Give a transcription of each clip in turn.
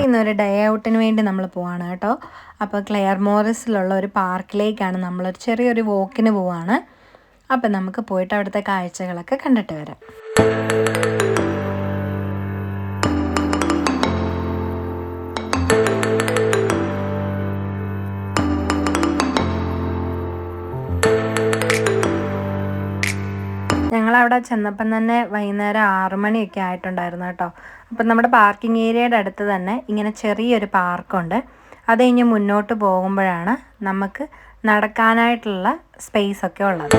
ഇന്നൊരു ഡേ ഔട്ടിന് വേണ്ടി നമ്മൾ പോവാണ് കേട്ടോ. അപ്പോൾ ക്ലെയർ മോറിസിലുള്ള ഒരു പാർക്കിലേക്കാണ് നമ്മളൊരു ചെറിയൊരു വോക്കിന് പോവാണ്. അപ്പം നമുക്ക് പോയിട്ട് അവിടുത്തെ കാഴ്ചകളൊക്കെ കണ്ടിട്ട് വരാം. ഞങ്ങളവിടെ ചെന്നപ്പം തന്നെ വൈകുന്നേരം 6 മണിയൊക്കെ ആയിട്ടുണ്ടായിരുന്നു കേട്ടോ. അപ്പം നമ്മുടെ പാർക്കിംഗ് ഏരിയയുടെ അടുത്ത് തന്നെ ഇങ്ങനെ ചെറിയൊരു പാർക്കുണ്ട്. അത് കഴിഞ്ഞ് മുന്നോട്ട് പോകുമ്പോഴാണ് നമുക്ക് നടക്കാനായിട്ടുള്ള സ്പേസൊക്കെ ഉള്ളത്.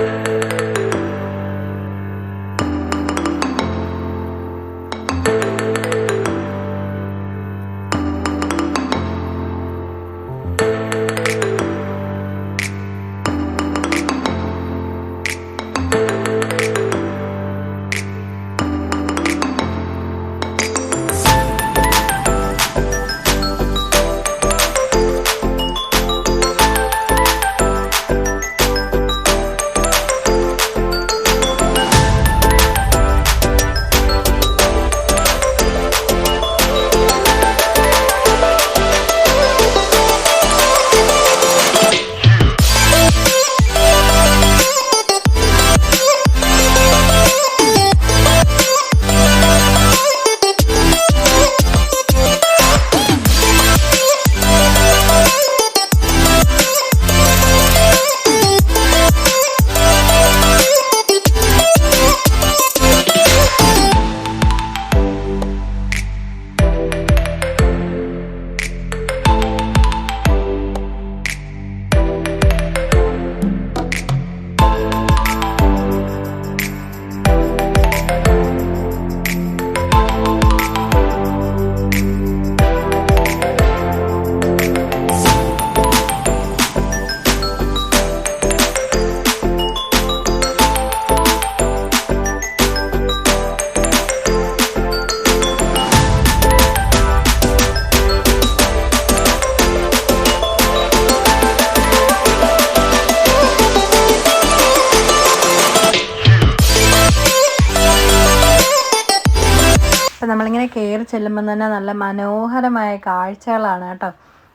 അപ്പം നമ്മളിങ്ങനെ കയറി ചെല്ലുമ്പം തന്നെ നല്ല മനോഹരമായ കാഴ്ചകളാണ് കേട്ടോ.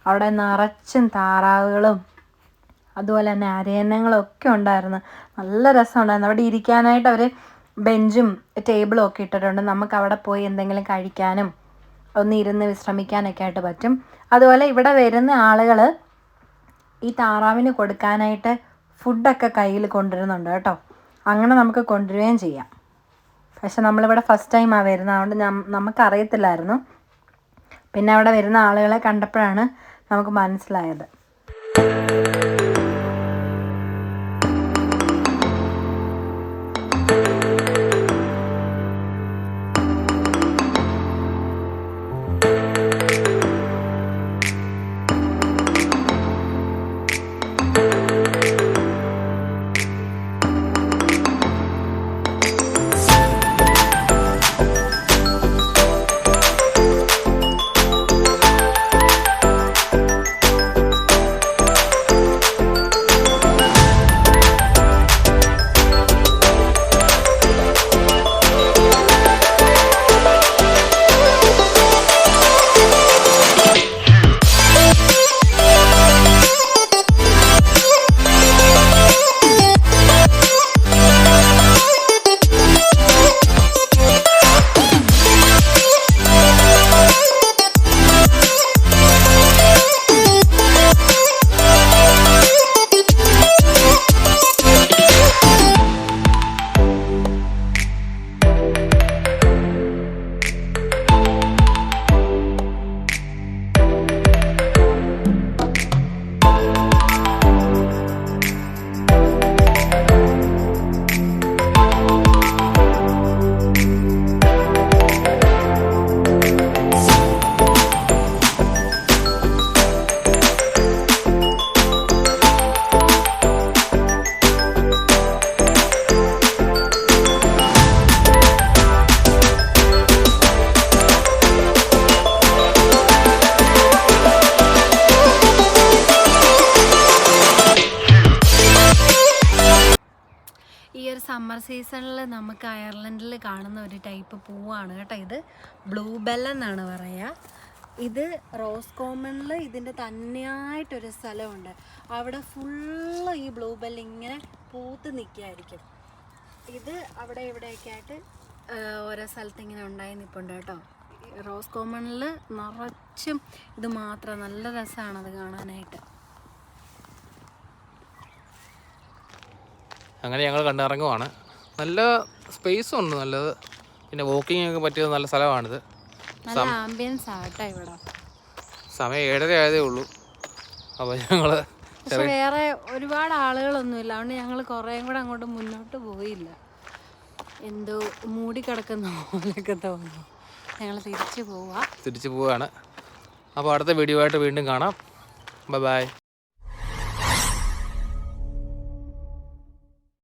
അവിടെ നിറച്ചും താറാവുകളും അതുപോലെ തന്നെ അരയന്നങ്ങളും ഒക്കെ ഉണ്ടായിരുന്നു. നല്ല രസമുണ്ടായിരുന്നു. അവിടെ ഇരിക്കാനായിട്ട് അവർ ബെഞ്ചും ടേബിളും ഒക്കെ ഇട്ടിട്ടുണ്ട്. നമുക്ക് അവിടെ പോയി എന്തെങ്കിലും കഴിക്കാനും ഒന്ന് ഇരുന്ന് വിശ്രമിക്കാനൊക്കെ ആയിട്ട് പറ്റും. അതുപോലെ ഇവിടെ വരുന്ന ആളുകൾ ഈ താറാവിന് കൊടുക്കാനായിട്ട് ഫുഡൊക്കെ കയ്യിൽ കൊണ്ടുവരുന്നുണ്ട് കേട്ടോ. അങ്ങനെ നമുക്ക് കൊണ്ടുവരികയും ചെയ്യാം. പക്ഷെ നമ്മളിവിടെ ഫസ്റ്റ് ടൈമാണ് വരുന്നത്, അതുകൊണ്ട് നമുക്കറിയത്തില്ലായിരുന്നു. പിന്നെ അവിടെ വരുന്ന ആളുകളെ കണ്ടപ്പോഴാണ് നമുക്ക് മനസ്സിലായത്. സമ്മർ സീസണിൽ നമുക്ക് അയർലൻഡിൽ കാണുന്ന ഒരു ടൈപ്പ് പൂവാണ് കേട്ടോ. ഇത് ബ്ലൂ ബെൽ എന്നാണ് പറയുക. ഇത് റോസ് കോമണിൽ ഇതിൻ്റെ തന്നെയായിട്ടൊരു സ്ഥലമുണ്ട്. അവിടെ ഫുള്ള് ഈ ബ്ലൂബെറി ഇങ്ങനെ പൂത്ത് നിൽക്കുകയായിരിക്കും. ഇത് അവിടെ ഇവിടെയൊക്കെ ആയിട്ട് ഓരോ സ്ഥലത്ത് ഇങ്ങനെ ഉണ്ടായി നിൽപ്പുണ്ട് കേട്ടോ. റോസ് കോമണിൽ നിറച്ചും ഇത് മാത്രം. നല്ല രസമാണ് അത് കാണാനായിട്ട്. അങ്ങനെ ഞങ്ങൾ കണ്ടിറങ്ങുവാണ്. നല്ല സ്പേസും ഉണ്ട്, നല്ലത്. പിന്നെ വാക്കിംഗ് ഒക്കെ പറ്റിയ നല്ല സ്ഥലമാണിത്. നല്ല ആംബിയൻസ് ആട്ടോ ഇവിടെ. സമയം 7:30 ആയതേ ഉള്ളൂ. അപ്പോൾ ഞങ്ങൾ പക്ഷെ വേറെ ഒരുപാട് ആളുകളൊന്നുമില്ല. അതുകൊണ്ട് ഞങ്ങൾ കുറേയും കൂടെ അങ്ങോട്ട് മുന്നോട്ട് പോയില്ല. എന്തോ മൂടിക്കിടക്കുന്ന പോലെയൊക്കെ തോന്നുന്നു. ഞങ്ങൾ തിരിച്ചു പോവുകയാണ്. അപ്പോൾ അടുത്ത വീഡിയോ ആയിട്ട് വീണ്ടും കാണാം. ബൈ.